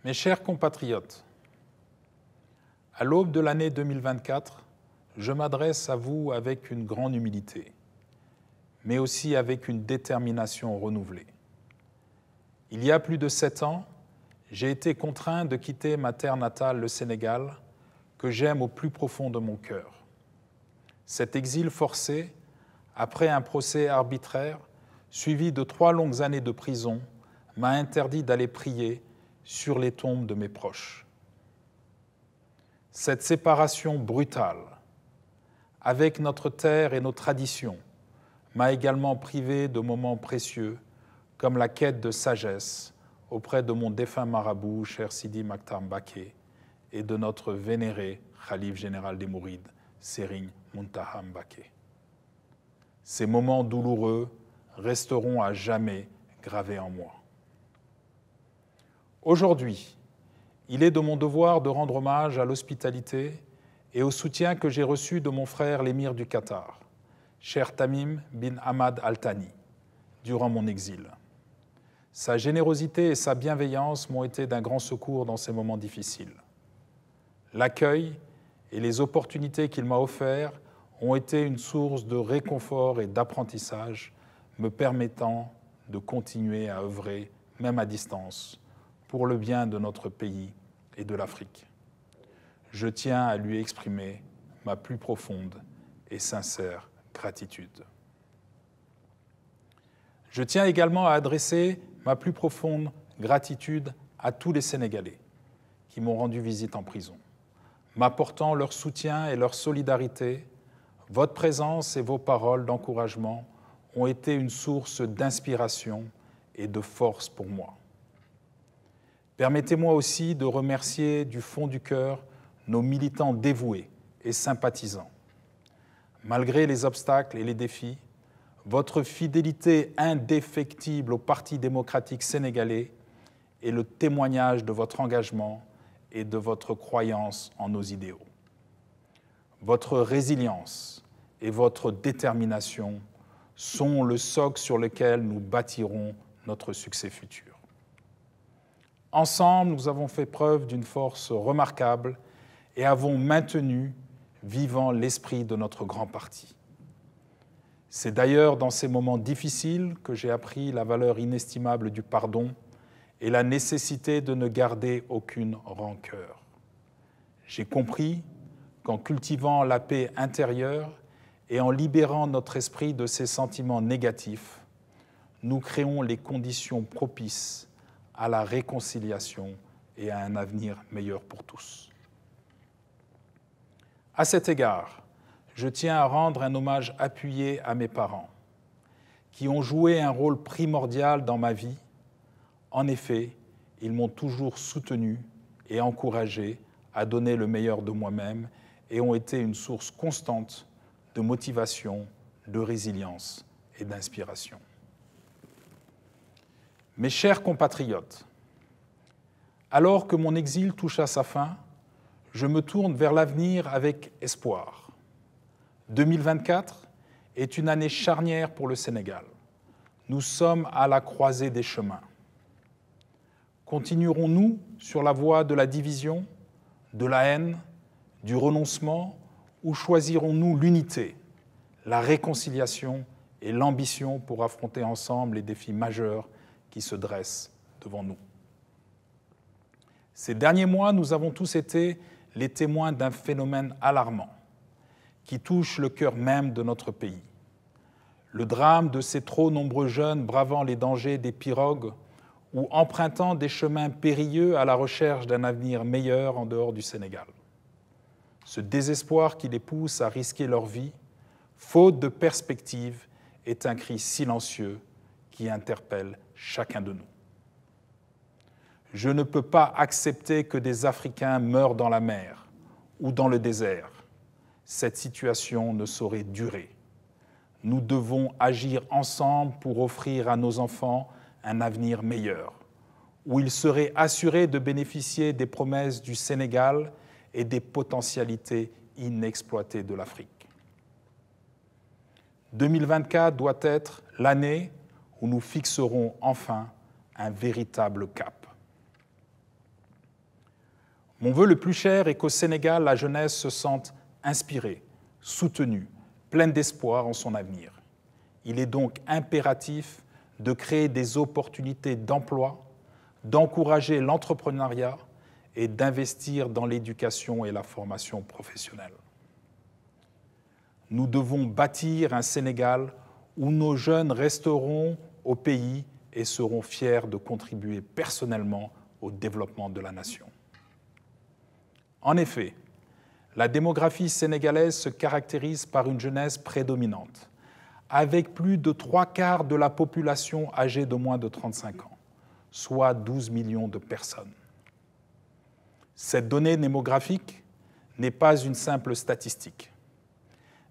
Mes chers compatriotes, à l'aube de l'année 2024, je m'adresse à vous avec une grande humilité, mais aussi avec une détermination renouvelée. Il y a plus de 7 ans, j'ai été contraint de quitter ma terre natale, le Sénégal, que j'aime au plus profond de mon cœur. Cet exil forcé, après un procès arbitraire, suivi de 3 longues années de prison, m'a interdit d'aller prier sur les tombes de mes proches. Cette séparation brutale avec notre terre et nos traditions m'a également privé de moments précieux comme la quête de sagesse auprès de mon défunt marabout, cher Sidi Maktar Mbacké, et de notre vénéré Khalife général des Mourides, Serigne Mountakha Mbacké. Ces moments douloureux resteront à jamais gravés en moi. Aujourd'hui, il est de mon devoir de rendre hommage à l'hospitalité et au soutien que j'ai reçu de mon frère l'émir du Qatar, cher Tamim bin Hamad Al Thani, durant mon exil. Sa générosité et sa bienveillance m'ont été d'un grand secours dans ces moments difficiles. L'accueil et les opportunités qu'il m'a offertes ont été une source de réconfort et d'apprentissage, me permettant de continuer à œuvrer, même à distance, pour le bien de notre pays et de l'Afrique. Je tiens à lui exprimer ma plus profonde et sincère gratitude. Je tiens également à adresser ma plus profonde gratitude à tous les Sénégalais qui m'ont rendu visite en prison, m'apportant leur soutien et leur solidarité. Votre présence et vos paroles d'encouragement ont été une source d'inspiration et de force pour moi. Permettez-moi aussi de remercier du fond du cœur nos militants dévoués et sympathisants. Malgré les obstacles et les défis, votre fidélité indéfectible au Parti démocratique sénégalais est le témoignage de votre engagement et de votre croyance en nos idéaux. Votre résilience et votre détermination sont le socle sur lequel nous bâtirons notre succès futur. Ensemble, nous avons fait preuve d'une force remarquable et avons maintenu vivant l'esprit de notre grand parti. C'est d'ailleurs dans ces moments difficiles que j'ai appris la valeur inestimable du pardon et la nécessité de ne garder aucune rancœur. J'ai compris qu'en cultivant la paix intérieure et en libérant notre esprit de ses sentiments négatifs, nous créons les conditions propices à la réconciliation et à un avenir meilleur pour tous. À cet égard, je tiens à rendre un hommage appuyé à mes parents, qui ont joué un rôle primordial dans ma vie. En effet, ils m'ont toujours soutenu et encouragé à donner le meilleur de moi-même et ont été une source constante de motivation, de résilience et d'inspiration. Mes chers compatriotes, alors que mon exil touche à sa fin, je me tourne vers l'avenir avec espoir. 2024 est une année charnière pour le Sénégal. Nous sommes à la croisée des chemins. Continuerons-nous sur la voie de la division, de la haine, du renoncement, ou choisirons-nous l'unité, la réconciliation et l'ambition pour affronter ensemble les défis majeurs qui se dressent devant nous? Ces derniers mois, nous avons tous été les témoins d'un phénomène alarmant qui touche le cœur même de notre pays. Le drame de ces trop nombreux jeunes bravant les dangers des pirogues ou empruntant des chemins périlleux à la recherche d'un avenir meilleur en dehors du Sénégal. Ce désespoir qui les pousse à risquer leur vie, faute de perspective, est un cri silencieux qui interpelle chacun de nous. Je ne peux pas accepter que des Africains meurent dans la mer ou dans le désert. Cette situation ne saurait durer. Nous devons agir ensemble pour offrir à nos enfants un avenir meilleur, où ils seraient assurés de bénéficier des promesses du Sénégal et des potentialités inexploitées de l'Afrique. 2024 doit être l'année où nous fixerons enfin un véritable cap. Mon vœu le plus cher est qu'au Sénégal, la jeunesse se sente inspirée, soutenue, pleine d'espoir en son avenir. Il est donc impératif de créer des opportunités d'emploi, d'encourager l'entrepreneuriat et d'investir dans l'éducation et la formation professionnelle. Nous devons bâtir un Sénégal où nos jeunes resteront au pays et seront fiers de contribuer personnellement au développement de la nation. En effet, la démographie sénégalaise se caractérise par une jeunesse prédominante, avec plus de 3/4 de la population âgée de moins de 35 ans, soit 12 millions de personnes. Cette donnée démographique n'est pas une simple statistique.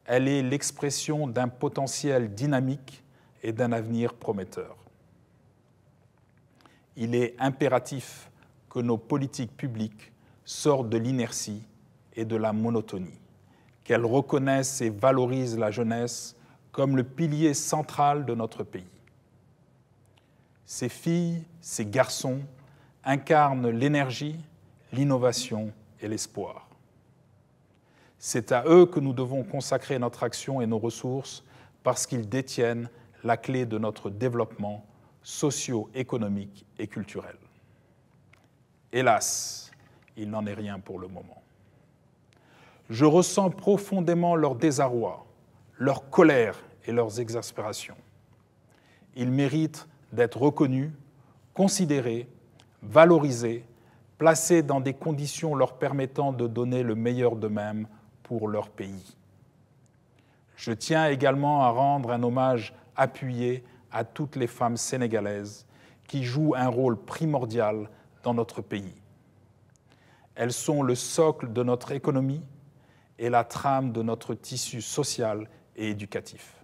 Elle est l'expression d'un potentiel dynamique et d'un avenir prometteur. Il est impératif que nos politiques publiques sortent de l'inertie et de la monotonie, qu'elles reconnaissent et valorisent la jeunesse comme le pilier central de notre pays. Ces filles, ces garçons incarnent l'énergie, l'innovation et l'espoir. C'est à eux que nous devons consacrer notre action et nos ressources parce qu'ils détiennent la clé de notre développement socio-économique et culturel. Hélas, il n'en est rien pour le moment. Je ressens profondément leur désarroi, leur colère et leurs exaspérations. Ils méritent d'être reconnus, considérés, valorisés, placés dans des conditions leur permettant de donner le meilleur d'eux-mêmes pour leur pays. Je tiens également à rendre un hommage appuyé à toutes les femmes sénégalaises qui jouent un rôle primordial dans notre pays. Elles sont le socle de notre économie et la trame de notre tissu social et éducatif.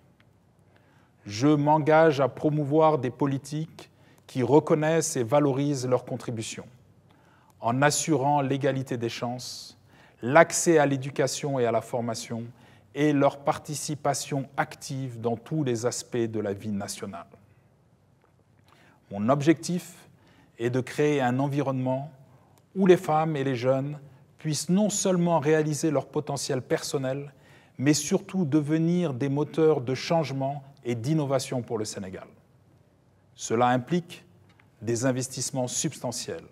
Je m'engage à promouvoir des politiques qui reconnaissent et valorisent leurs contributions, en assurant l'égalité des chances, l'accès à l'éducation et à la formation et leur participation active dans tous les aspects de la vie nationale. Mon objectif est de créer un environnement où les femmes et les jeunes puissent non seulement réaliser leur potentiel personnel, mais surtout devenir des moteurs de changement et d'innovation pour le Sénégal. Cela implique des investissements substantiels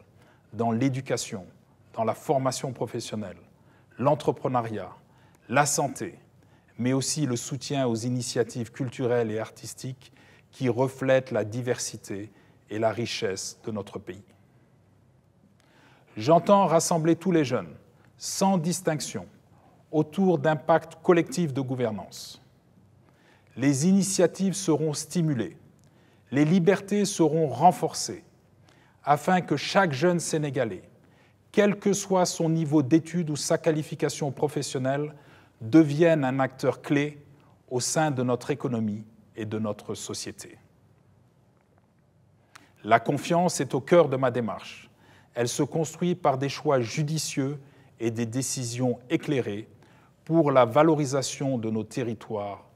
dans l'éducation, dans la formation professionnelle, l'entrepreneuriat, la santé, mais aussi le soutien aux initiatives culturelles et artistiques qui reflètent la diversité et la richesse de notre pays. J'entends rassembler tous les jeunes, sans distinction, autour d'un pacte collectif de gouvernance. Les initiatives seront stimulées, les libertés seront renforcées, afin que chaque jeune Sénégalais, quel que soit son niveau d'études ou sa qualification professionnelle, devienne un acteur clé au sein de notre économie et de notre société. La confiance est au cœur de ma démarche. Elle se construit par des choix judicieux et des décisions éclairées pour la valorisation de nos territoires,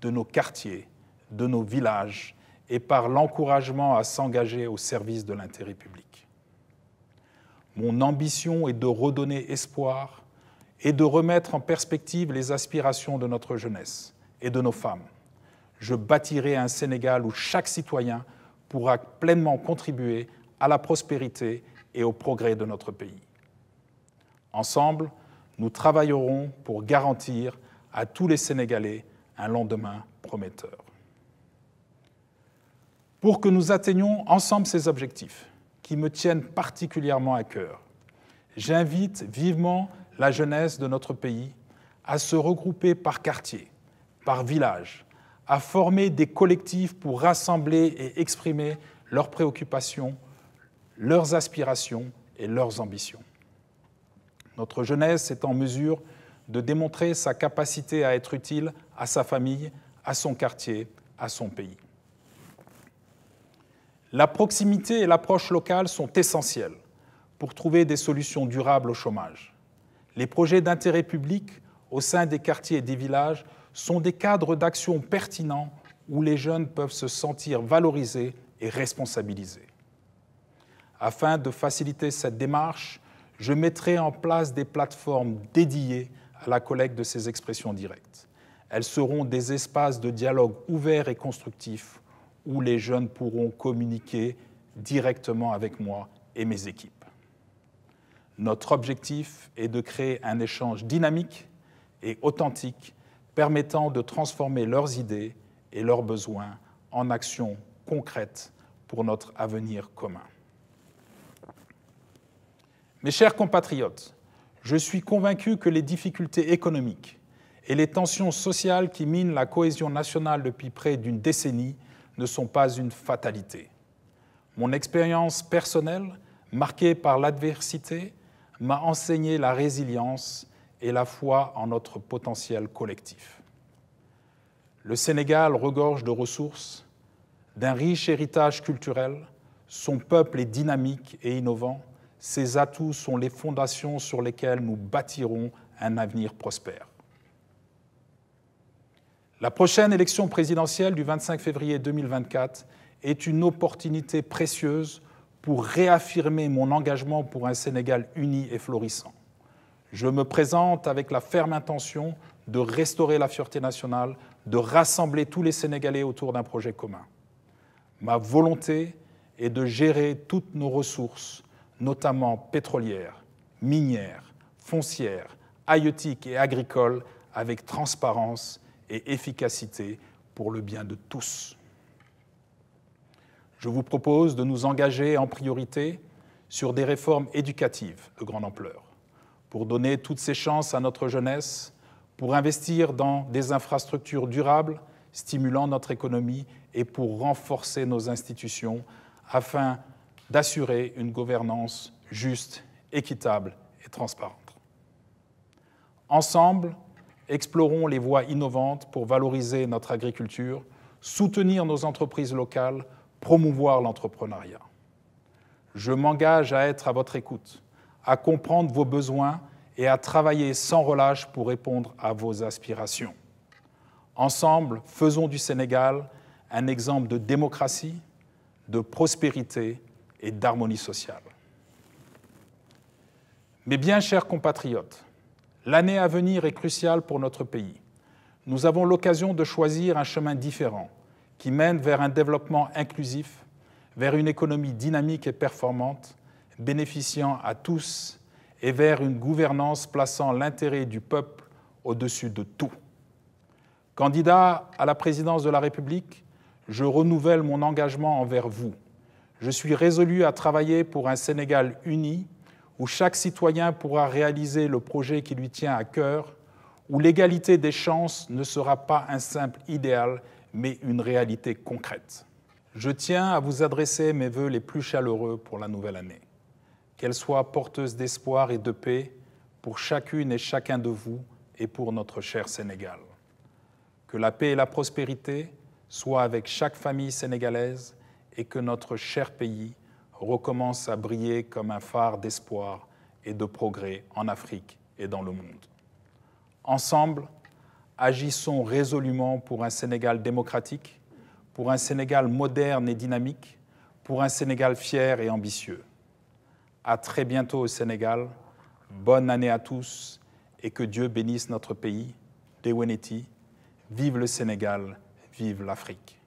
de nos quartiers, de nos villages et par l'encouragement à s'engager au service de l'intérêt public. Mon ambition est de redonner espoir et de remettre en perspective les aspirations de notre jeunesse et de nos femmes. Je bâtirai un Sénégal où chaque citoyen pourra pleinement contribuer à la prospérité et au progrès de notre pays. Ensemble, nous travaillerons pour garantir à tous les Sénégalais un lendemain prometteur. Pour que nous atteignions ensemble ces objectifs, qui me tiennent particulièrement à cœur, j'invite vivement la jeunesse de notre pays à se regrouper par quartier, par village, à former des collectifs pour rassembler et exprimer leurs préoccupations, leurs aspirations et leurs ambitions. Notre jeunesse est en mesure de démontrer sa capacité à être utile à sa famille, à son quartier, à son pays. La proximité et l'approche locale sont essentielles pour trouver des solutions durables au chômage. Les projets d'intérêt public au sein des quartiers et des villages sont des cadres d'action pertinents où les jeunes peuvent se sentir valorisés et responsabilisés. Afin de faciliter cette démarche, Je mettrai en place des plateformes dédiées à la collecte de ces expressions directes. Elles seront des espaces de dialogue ouverts et constructifs où les jeunes pourront communiquer directement avec moi et mes équipes. Notre objectif est de créer un échange dynamique et authentique permettant de transformer leurs idées et leurs besoins en actions concrètes pour notre avenir commun. Mes chers compatriotes, je suis convaincu que les difficultés économiques et les tensions sociales qui minent la cohésion nationale depuis près d'une décennie ne sont pas une fatalité. Mon expérience personnelle, marquée par l'adversité, m'a enseigné la résilience et la foi en notre potentiel collectif. Le Sénégal regorge de ressources, d'un riche héritage culturel, son peuple est dynamique et innovant, ses atouts sont les fondations sur lesquelles nous bâtirons un avenir prospère. La prochaine élection présidentielle du 25 février 2024 est une opportunité précieuse pour réaffirmer mon engagement pour un Sénégal uni et florissant. Je me présente avec la ferme intention de restaurer la fierté nationale, de rassembler tous les Sénégalais autour d'un projet commun. Ma volonté est de gérer toutes nos ressources, notamment pétrolières, minières, foncières, halieutiques et agricoles, avec transparence et efficacité pour le bien de tous. Je vous propose de nous engager en priorité sur des réformes éducatives de grande ampleur, pour donner toutes ces chances à notre jeunesse, pour investir dans des infrastructures durables, stimulant notre économie et pour renforcer nos institutions afin d'assurer une gouvernance juste, équitable et transparente. Ensemble, explorons les voies innovantes pour valoriser notre agriculture, soutenir nos entreprises locales, promouvoir l'entrepreneuriat. Je m'engage à être à votre écoute, à comprendre vos besoins et à travailler sans relâche pour répondre à vos aspirations. Ensemble, faisons du Sénégal un exemple de démocratie, de prospérité et d'harmonie sociale. Mes bien chers compatriotes, l'année à venir est cruciale pour notre pays. Nous avons l'occasion de choisir un chemin différent qui mène vers un développement inclusif, vers une économie dynamique et performante, bénéficiant à tous et vers une gouvernance plaçant l'intérêt du peuple au-dessus de tout. Candidat à la présidence de la République, je renouvelle mon engagement envers vous. Je suis résolu à travailler pour un Sénégal uni, où chaque citoyen pourra réaliser le projet qui lui tient à cœur, où l'égalité des chances ne sera pas un simple idéal, mais une réalité concrète. Je tiens à vous adresser mes vœux les plus chaleureux pour la nouvelle année. Qu'elle soit porteuse d'espoir et de paix pour chacune et chacun de vous et pour notre cher Sénégal. Que la paix et la prospérité soient avec chaque famille sénégalaise et que notre cher pays recommence à briller comme un phare d'espoir et de progrès en Afrique et dans le monde. Ensemble, agissons résolument pour un Sénégal démocratique, pour un Sénégal moderne et dynamique, pour un Sénégal fier et ambitieux. À très bientôt au Sénégal, bonne année à tous et que Dieu bénisse notre pays. Deweneti, vive le Sénégal, vive l'Afrique.